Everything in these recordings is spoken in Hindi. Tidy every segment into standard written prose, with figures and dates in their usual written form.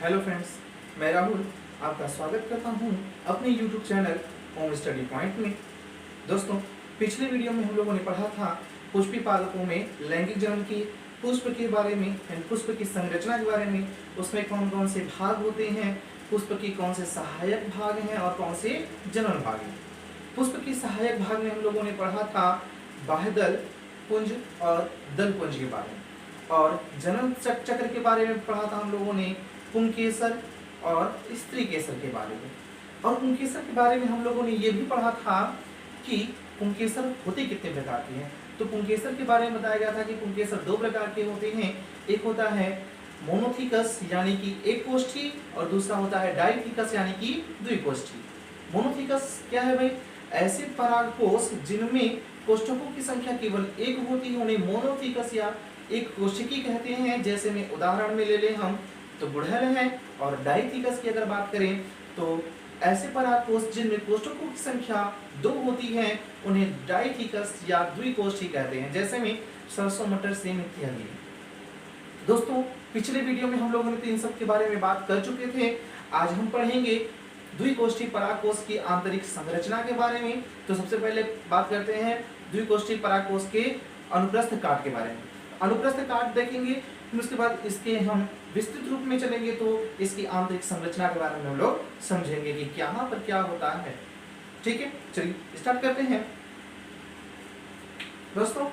हेलो फ्रेंड्स, मैं राहुल आपका स्वागत करता हूं अपने YouTube channel home study point में। दोस्तों, पिछले वीडियो में हम लोगों ने पढ़ा था पुष्पी पालकों में लैंगिक जनन की पुष्प के बारे में, पुष्प की संरचना के बारे में, उसमें कौन कौन से भाग होते हैं, पुष्प की कौन से सहायक भाग हैं और कौन से जनन भाग हैं। पुष्प की सहायक भाग में हम लोगों ने पढ़ा था बाह्यदल पुंज और दल पुंज के बारे में, और जनन चक्र के बारे में पढ़ा था हम लोगों ने पुंकेसर और स्त्री केसर के बारे में। और पुंकेसर के बारे में हम लोगों ने ये भी पढ़ा था कि पुंकेसर होते कितने प्रकार के हैं। तो पुंकेसर के बारे में बताया गया था कि पुंकेसर दो प्रकार के होते हैं। एक होता है मोनोथिकस यानी कि एक कोष्ठी, और दूसरा होता है डाइथिकस यानी कि द्विकोष्ठी। मोनोथिकस क्या है भाई? ऐसे परागकोश जिनमें कोष्ठकों की संख्या केवल एक होती है उन्हें मोनोथिकस या एक कोशिकी कहते हैं। जैसे में उदाहरण में ले लें हम तो गुड़हल है। और डाइथिकस की अगर बात करें तो ऐसे परागकोश जिनमें कोष्ठकों की संख्या दो होती है उन्हें डाइथिकस या द्विकोष्ठी कहते हैं। जैसे में सरसों, मटर, सेम इत्यादि। दोस्तों, पिछले वीडियो में हम लोगों ने इन सब के बारे में बात कर चुके थे। आज हम पढ़ेंगे द्विकोष्ठी परागकोश की आंतरिक संरचना के बारे में। तो सबसे पहले बात करते हैं द्विकोष्ठी परागकोश के अनुप्रस्थ काट के बारे में। अनुप्रस्थ काट देखेंगे, फिर उसके बाद इसके हम विस्तृत रूप में चलेंगे तो इसकी आंतरिक संरचना के बारे में हम लोग समझेंगे कि यहाँ पर क्या होता है। ठीक है, चलिए स्टार्ट करते हैं। दोस्तों,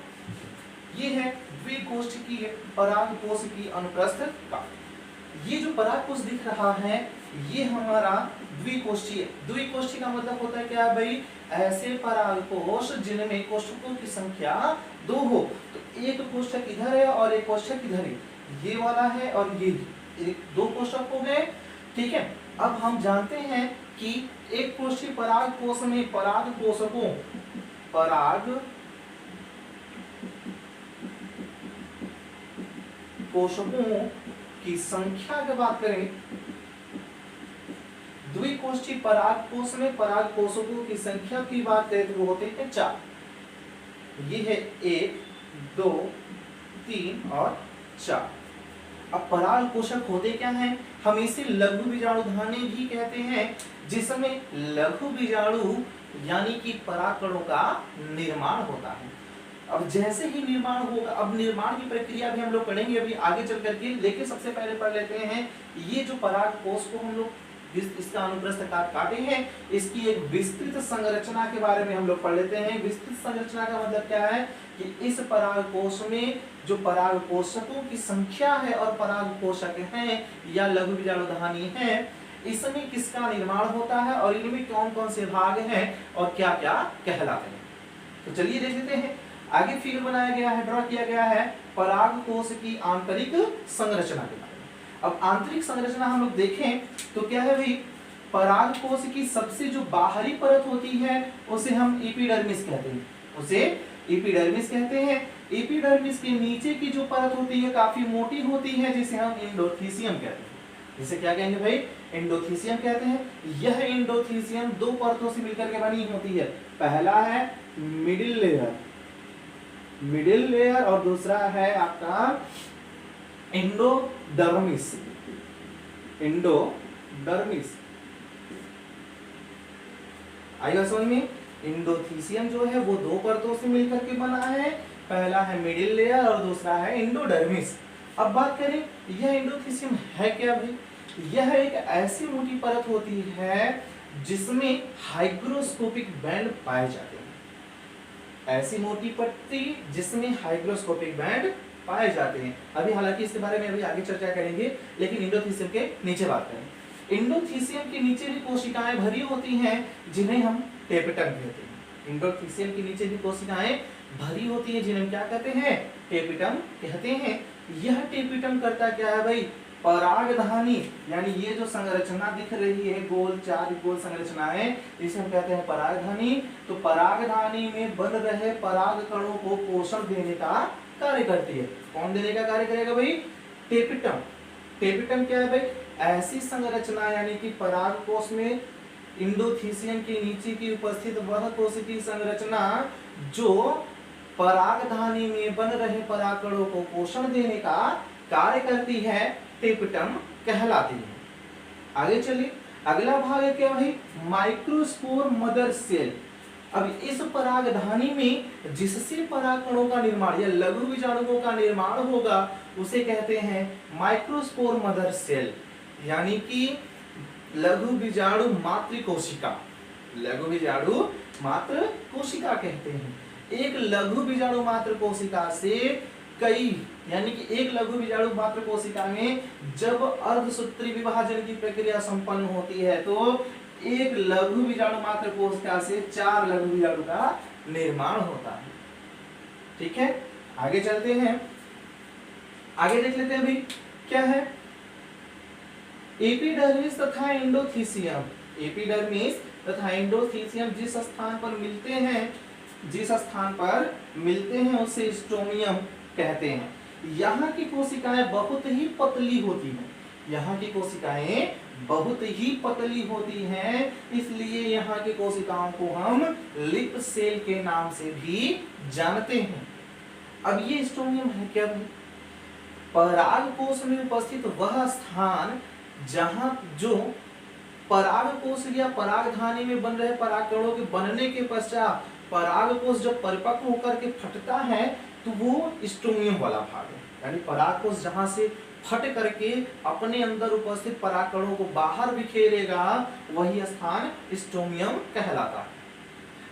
ये है द्विकोष्ठी परागकोश की अनुप्रस्थ काट। ये जो परागकोश दिख रहा है ये हमारा द्विकोष्ठी है। द्विकोष्ठी का मतलब होता है क्या है भाई? ऐसे परागकोश जिनमें कोष्ठकों की संख्या दो हो। तो एक कोष्ठक इधर है और एक कोष्ठक इधर है, ये वाला है और ये एक दो कोष्ठक हो गए। ठीक है, अब हम जानते हैं कि एक कोष्ठी परागकोश में परागकोशकों की संख्या की बात करें, द्विकोष्ठी परागकोश में परागकोशकों की संख्या की बात करें तो वो होते हैं 4। ये है 1, 2, 3 और 4। अब परागकोशक होते क्या हैं? हम इसे लघु बीजाणुधानी भी कहते हैं, जिसमें लघु बीजाणु यानी कि परागकणों का निर्माण होता है। अब जैसे ही निर्माण होगा, अब निर्माण की प्रक्रिया भी हम लोग पढ़ेंगे अभी आगे चल करके, लेकिन सबसे पहले पढ़ लेते हैं ये जो परागकोश को हम लोग इसका अनुप्रस्थ काट काटे हैं, इसकी एक विस्तृत संरचना के बारे में हम लोग पढ़ लेते हैं। विस्तृत संरचना का मतलब क्या है कि इस परागकोश में जो परागकोशकों की संख्या है और परागकोशक हैं या लघु बीजाणुधानी हैं, इसमें किसका निर्माण होता है और इनमें कौन कौन से भाग हैं और क्या क्या कहलाते हैं। तो चलिए देख लेते हैं। आगे फिगर बनाया गया है, ड्रॉ किया गया है परागकोश की आंतरिक संरचना के बारे में। अब आंतरिक संरचना हम लोग देखें तो क्या है भाई? परागकोश की सबसे जो बाहरी परत होती है उसे हम एपिडर्मिस कहते हैं, उसे एपिडर्मिस कहते हैं। एपिडर्मिस के नीचे की जो परत होती है काफी मोटी होती है, जिसे हम एंडोथीसियम कहते हैं। जिसे क्या कहेंगे भाई? एंडोथीसियम कहते हैं। यह एंडोथीसियम दो परतों से मिलकर के बनी होती है। पहला है मिडिल लेयर और दूसरा है आपका एंडोडर्मिस। आएगा समझ में? एंडोथीसियम जो है वो दो परतों से मिलकर के बना है। पहला है मिडिल लेयर और दूसरा है एंडोडर्मिस। अब बात करें यह एंडोथीसियम है क्या भाई? यह एक ऐसी मोटी परत होती है जिसमें हाइग्रोस्कोपिक बैंड पाए जाते हैं। ऐसी मोटी पट्टी जिसमें हाइग्रोस्कोपिक बैंड पाए जाते हैं। अभी हालांकि इसके बारे में अभी आगे चर्चा करेंगे, लेकिन एंडोथीसियम के नीचे बात करें। एंडोथीसियम के नीचे भी कोशिकाएं भरी होती हैं जिन्हें हम टेपिटम कहते हैं। एंडोथीसियम के नीचे भी कोशिकाएं भरी होती हैं जिन्हें क्या कहते हैं? टेपिटम कहते हैं। यह टेपिटम करता क्या है भाई? परागधानी, यानी ये जो संरचना दिख रही है गोल, चार गोल संरचनाएं, इसे हम कहते हैं परागधानी। तो परागधानी में बन रहे पराग कणों को पोषण देने का कार्य करती है। कौन देने का कार्य करेगा भाई? टेपिटम। टेपिटम क्या है भाई? ऐसी संरचना यानी कि परागकोश में एंडोथीसियम के नीचे की उपस्थित वह कोशिकीय संरचना जो परागधानी में बन रहे परागकणों को पोषण देने का कार्य करती है, टेपिटम कहलाती है। आगे चलिए, अगला भाग है क्या भाई, माइक्रोस्पोर मदर सेल। अब इस परागधानी में जिससे परागकणों का निर्माण या लघु बीजाणुओं का निर्माण होगा उसे कहते हैं माइक्रोस्पोर मदर सेल, यानी कि लघु बीजाणु मातृ कोशिका। लघु बीजाणु मातृ कोशिका कहते हैं। एक लघु बीजाणु मातृ कोशिका से कई, यानी कि एक लघु बीजाणु मातृ कोशिका में जब अर्धसूत्री विभाजन की प्रक्रिया संपन्न होती है तो एक लघु बीजाणु मातृ कोशिका से 4 लघु बीजाणु का निर्माण होता है। ठीक है, आगे चलते हैं, आगे देख लेते हैं भाई क्या है, एपिडर्मिस तथा एंडोथीसियम। एपिडर्मिस तथा एंडोथीसियम जिस स्थान पर मिलते हैं, जिस स्थान पर मिलते हैं उसे स्टोमियम कहते हैं। यहाँ की कोशिकाएं बहुत ही पतली होती हैं, यहाँ की कोशिकाएं बहुत ही पतली होती हैं, इसलिए यहाँ की कोशिकाओं को हम लिप सेल के नाम से भी जानते हैं। अब ये स्टोमियम है क्या भाई, परागकोश में उपस्थित वह स्थान जहां जो परागकोश या परागधानी में बन रहे परागकणों के बनने के पश्चात परागकोश जब परिपक्व होकर के फटता है तो वो स्टोमियम वाला भाग है, यानी परागकोश जहां से फट करके अपने अंदर उपस्थित परागकणों को बाहर बिखेरेगा वही स्थान स्टोमियम कहलाता है।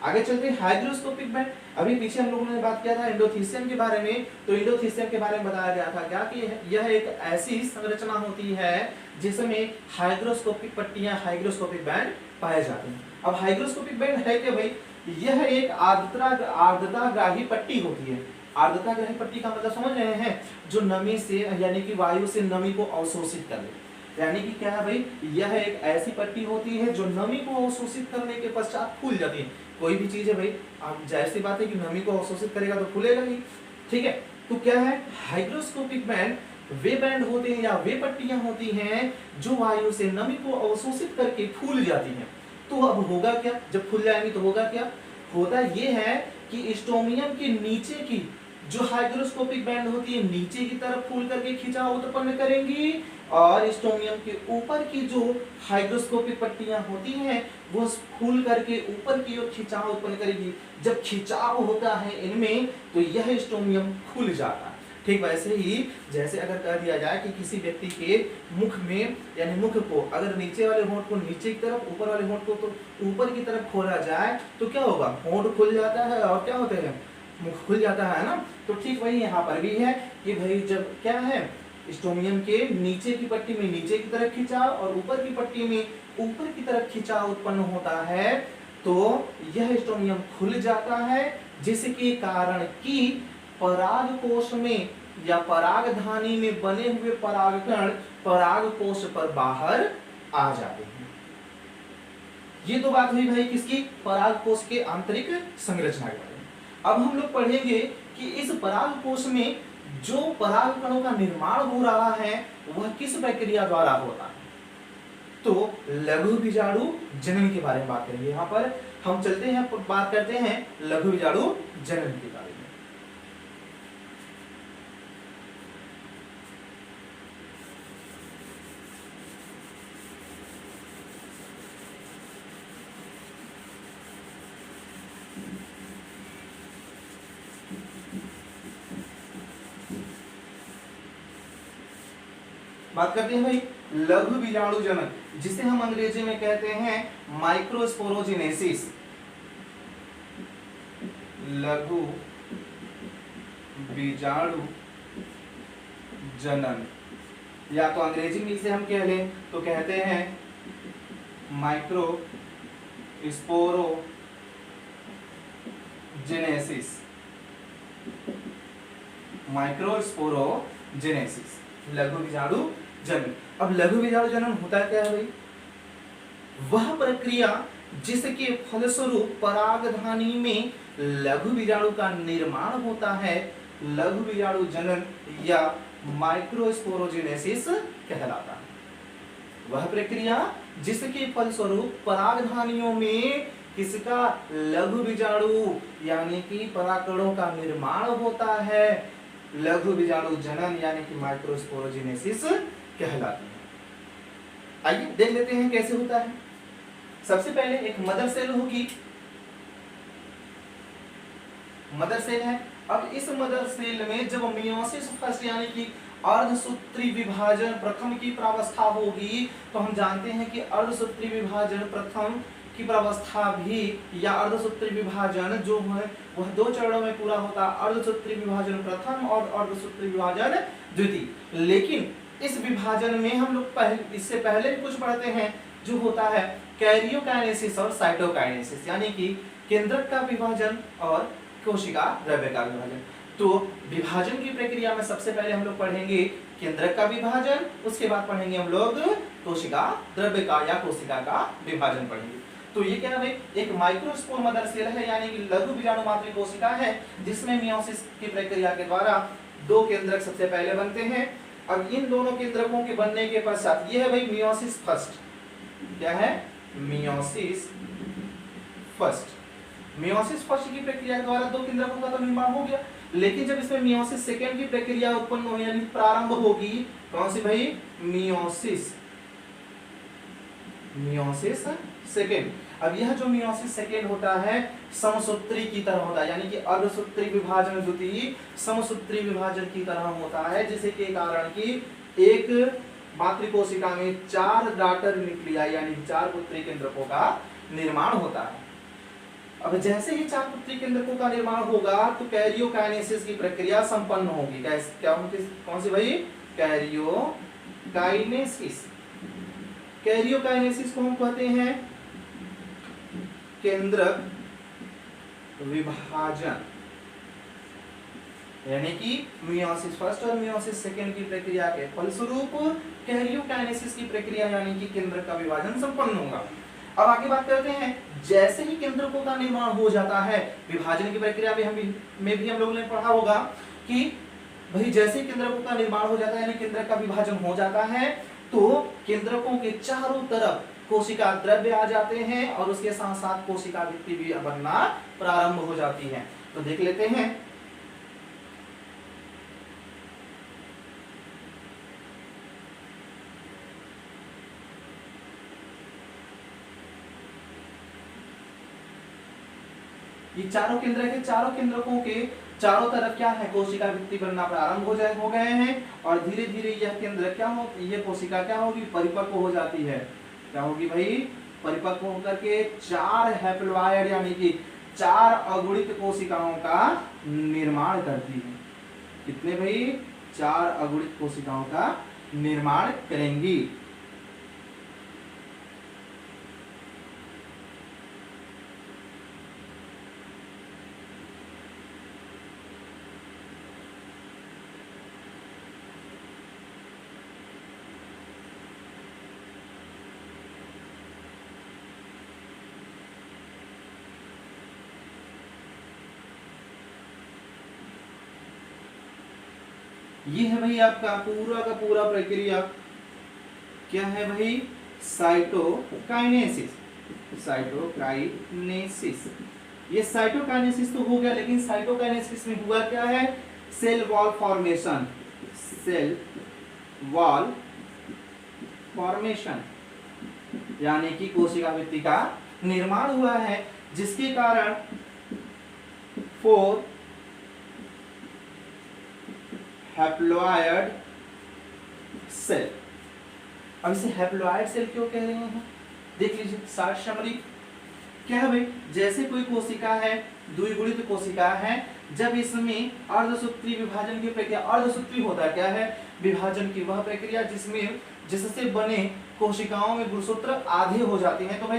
आगे चलते हैं हाइग्रोस्कोपिक बैंड। अभी पीछे हम लोगों ने बात किया था एंडोथीसियम के बारे में, तो एंडोथीसियम के बारे में बताया गया था क्या कि यह एक ऐसी संरचना होती है जिसमें हाइग्रोस्कोपिक पट्टियां, हाइग्रोस्कोपिक बैंड पाए जाते हैं। अब हाइग्रोस्कोपिक बैंड है क्या भाई, यह एक आर्द्रताग्राही पट्टी होती है। आर्द्रताग्राही पट्टी का मतलब समझ रहे हैं, जो नमी से यानी कि वायु से नमी को अवशोषित कर ले, यानी कि क्या है भाई, यह एक ऐसी पट्टी होती है जो नमी को अवशोषित करने के पश्चात फूल जाती है। कोई भी चीज है भाई, आप जाहिर सी बात है कि नमी को अवशोषित करेगा तो फूलेगा ही। ठीक है, तो क्या है, हाइग्रोस्कोपिक बैंड वे बैंड होते हैं या वे पट्टियां होती हैं जो वायु से नमी को अवशोषित करके फूल जाती हैं। तो अब होगा क्या, जब फूल जाएंगी तो होगा क्या, होता ये है कि स्टोमियम के नीचे की जो हाइग्रोस्कोपिक बैंड होती है नीचे की तरफ फूल करके खिंचाव उत्पन्न करेंगी, और स्टोमियम के ऊपर की जो हाइग्रोस्कोपिक पट्टियां होती हैं वो फूल करके ऊपर की ओर खिंचाव उत्पन्न करेगी। जब खिंचाव होता है इनमें तो यह स्टोमियम खुल जाता है। ठीक वैसे ही जैसे अगर कह दिया जाए कि किसी व्यक्ति के मुख में, यानी मुख को अगर नीचे वाले होंठ को नीचे की तरफ, ऊपर वाले होंठ को तो ऊपर की तरफ खोला जाए तो क्या होगा, होंठ खुल जाता है और क्या होते हैं, मुख खुल जाता है ना। तो ठीक वही यहाँ पर भी है कि भाई जब क्या है, स्टोमियम के नीचे की पट्टी में नीचे की तरफ खिंचाव और ऊपर की पट्टी में ऊपर की तरफ खिंचाव उत्पन्न होता है तो यह स्टोमियम खुल जाता है, जिसके कारण कि परागकोश में या परागधानी में बने हुए परागकण परागकोश पर बाहर आ जाते हैं। ये तो बात हुई भाई किसकी, परागकोश के आंतरिक संरचना के बारे में। अब हम लोग पढ़ेंगे कि इस परागकोश में जो परागकणों का निर्माण हो रहा है वह किस प्रक्रिया द्वारा होता है। तो लघु बीजाणु जनन के बारे में बात करेंगे। यहाँ पर हम चलते हैं, बात करते हैं लघु बीजाणु जनन के बारे में। बात करते हैं भाई लघु बीजाणु जनन, जिसे हम अंग्रेजी में कहते हैं माइक्रोस्पोरोजेनेसिस। लघु बीजाणु जनन, या तो अंग्रेजी में इसे हम कह लें तो कहते हैं माइक्रोस्पोरोजेनेसिस। माइक्रोस्पोरोजेनेसिस, लघु बीजाणु जनन। अब लघु बीजाणु जनन होता क्या है भाई, वह प्रक्रिया जिसके फलस्वरूप परागधानी में लघु बीजाणु का निर्माण होता है, लघु बीजाणु जनन या माइक्रोस्पोरोजेनेसिस कहलाता है। वह प्रक्रिया जिसके फलस्वरूप परागधानियों में किसका, लघु बीजाणु यानी कि परागकणों का निर्माण होता है, लघु बीजाणु जनन यानी कि माइक्रोस्पोरोजेनेसिस कहलाती है। आइए देख लेते हैं कैसे होता है। सबसे पहले एक मदर सेल होगी, मदर सेल है। अब इस मदर सेल में जब मियोसिस फर्स्ट यानी कि अर्धसूत्री विभाजन प्रथम की प्रावस्था होगी, तो हम जानते हैं कि अर्धसूत्री विभाजन प्रथम की प्रावस्था भी या अर्धसूत्री विभाजन जो है वह दो चरणों में पूरा होता है, अर्धसूत्री विभाजन प्रथम और अर्धसूत्री विभाजन द्वितीय। लेकिन इस विभाजन में हम लोग इससे पहले कुछ पढ़ते हैं जो होता है कैरियोकाइनेसिस और साइटोकाइनेसिस, यानी कि केंद्रक का विभाजन और कोशिका द्रव्य का विभाजन। तो विभाजन की प्रक्रिया में सबसे पहले हम लोग पढ़ेंगे केंद्रक का विभाजन, उसके बाद पढ़ेंगे हम लोग कोशिका द्रव्य का या कोशिका का विभाजन पढ़ेंगे। तो ये क्या है, एक माइक्रोस्पोर मदर सेल है, यानी कि लघु बीजाणु मात्री कोशिका है, जिसमें मियोसिस की प्रक्रिया के द्वारा दो केंद्रक सबसे पहले बनते हैं। अब इन दोनों केंद्रकों के बनने के पश्चात ये है भाई मियोसिस फर्स्ट, क्या है मियोसिस फर्स्ट। मियोसिस फर्स्ट की प्रक्रिया के द्वारा दो केंद्रकों का तो निर्माण हो गया, लेकिन जब इसमें मियोसिस सेकेंड की प्रक्रिया उत्पन्न होगी यानी प्रारंभ होगी, कौन सी भाई मियोसिस सेकेंड। अब यह जो मियोसिस सेकेंड होता है समसूत्री की तरह होता है, यानी कि अर्धसूत्री विभाजन द्वितीय समसूत्री विभाजन की तरह होता है, जिसे के कारण कि एक मातृकोशिका में 4 डॉटर न्यूक्लियाई यानी 4 पुत्री केंद्रकों का निर्माण होता है। अब जैसे ही 4 पुत्री केंद्रकों का निर्माण होगा तो कैरियोकाइनेसिस की प्रक्रिया संपन्न होगी। क्या कौन सी भाई कैरियोकाइनेसिस। कैरियोकाइनेसिस को हम कहते हैं केंद्रक विभाजन, यानी कि मियोसिस फर्स्ट और मियोसिस सेकेंड की प्रक्रिया के फलस्वरूप कैरियोकाइनेसिस की प्रक्रिया यानी कि केंद्रक का विभाजन संपन्न होगा। अब आगे बात करते हैं, जैसे ही केंद्रकों का निर्माण हो जाता है, विभाजन की प्रक्रिया में भी हम लोगों ने पढ़ा होगा कि भाई जैसे ही केंद्रकों का निर्माण हो जाता है यानी केंद्रक का विभाजन हो जाता है, तो केंद्रकों के चारों तरफ कोशिका द्रव्य आ जाते हैं और उसके साथ साथ कोशिका भित्ति भी बनना प्रारंभ हो जाती है। तो देख लेते हैं। ये चारों केंद्र के चारों केंद्रकों के चारों तरफ क्या है कोशिका भित्ति बनना प्रारंभ हो गए हैं और धीरे धीरे यह केंद्र क्या हो, ये कोशिका क्या होगी परिपक्व हो जाती है। क्या होगी भाई परिपक्व होकर के 4 हैप्लॉइड यानी कि 4 अगुणित कोशिकाओं का निर्माण करती है। कितने भाई 4 अगुणित कोशिकाओं का निर्माण करेंगी। ये है भाई आपका पूरा का पूरा प्रक्रिया क्या है भाई साइटोकाइनेसिस। ये साइटोकाइनेसिस तो हो गया, लेकिन साइटोकाइनेसिस में हुआ क्या है सेल वॉल फॉर्मेशन यानी कि कोशिका भित्ति का निर्माण हुआ है, जिसके कारण 4 हैप्लॉइड सेल। अब इसे हैप्लॉइड सेल क्यों कह रहे हैं देख लीजिए। शॉर्ट समरी क्या है भाई, जैसे कोई कोशिका है द्विगुणित कोशिका है, जब इसमें अर्धसूत्री विभाजन की प्रक्रिया, अर्धसूत्री होता है क्या है विभाजन की वह प्रक्रिया जिससे बने कोशिकाओं में गुणसूत्र आधे हो जाते हैं। तो भाई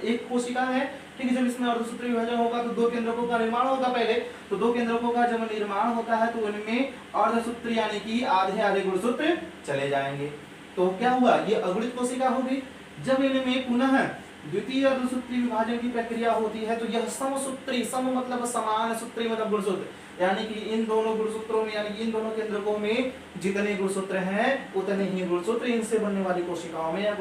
एक कोशिका है ठीक है, जब इसमें अर्धसूत्री विभाजन होगा तो 2 केंद्रकों का निर्माण होगा पहले, तो 2 केंद्रकों का जब निर्माण होता है तो उनमें अर्धसूत्री यानी कि आधे आधे गुणसूत्र चले जाएंगे। तो क्या हुआ ये अगुणित कोशिका होगी। जब इनमें पुनः द्वितीय अर्धसूत्री विभाजन की प्रक्रिया होती है तो यह समसूत्री, सम मतलब समान, सूत्री मतलब गुणसूत्र, यानी कि इन दोनों गुणसूत्रों में यानी इन दोनों केंद्रकों में जितने गुणसूत्र हैं उतने ही गुणसूत्र इनसे बनने वाली कोशिकाओं में या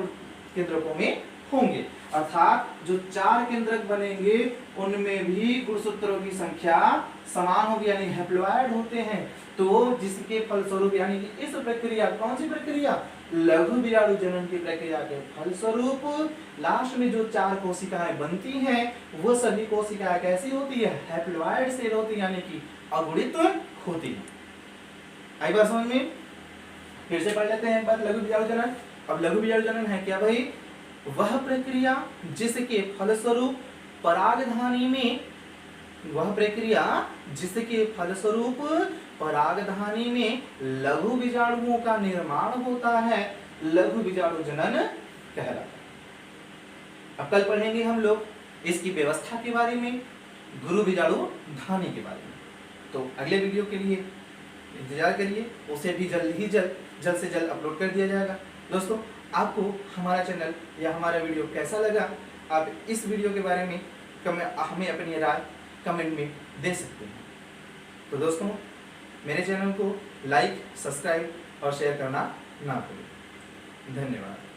केंद्रकों में होंगे। अर्थात जो 4 केंद्रक बनेंगे उनमें भी गुणसूत्रों की संख्या समान होगी यानी हैप्लॉइड होते हैं। तो जिसके फलस्वरूप यानी कि इस प्रक्रिया, कौन सी प्रक्रिया लघु बीजाणु जनन की प्रक्रिया के फलस्वरूप लास्ट में जो 4 कोशिकाएं बनती हैं वो सभी कोशिकाएं कैसी होती है, हैप्लॉइड सेल होती है, यानी कि अगुणित होती है। आई बात समझ में? फिर से पढ़ लेते हैं एक बार लघु बीजाणु जनन। अब लघु बीजाणु जनन है क्या भाई? वह प्रक्रिया जिसके फलस्वरूप परागधानी में परागधानी में लघु बीजाणुओं का निर्माण होता है, लघु बीजाणु जनन कहलाता है। अब कल पढ़ेंगे हम लोग इसकी व्यवस्था के बारे में, गुरु बीजाणु धानी के बारे में। तो अगले वीडियो के लिए इंतजार करिए, उसे भी जल्द से जल्द अपलोड कर दिया जाएगा। दोस्तों, आपको हमारा चैनल या हमारा वीडियो कैसा लगा, आप इस वीडियो के बारे में हमें अपनी राय कमेंट में दे सकते हैं। तो दोस्तों, मेरे चैनल को लाइक, सब्सक्राइब और शेयर करना ना भूलें। धन्यवाद।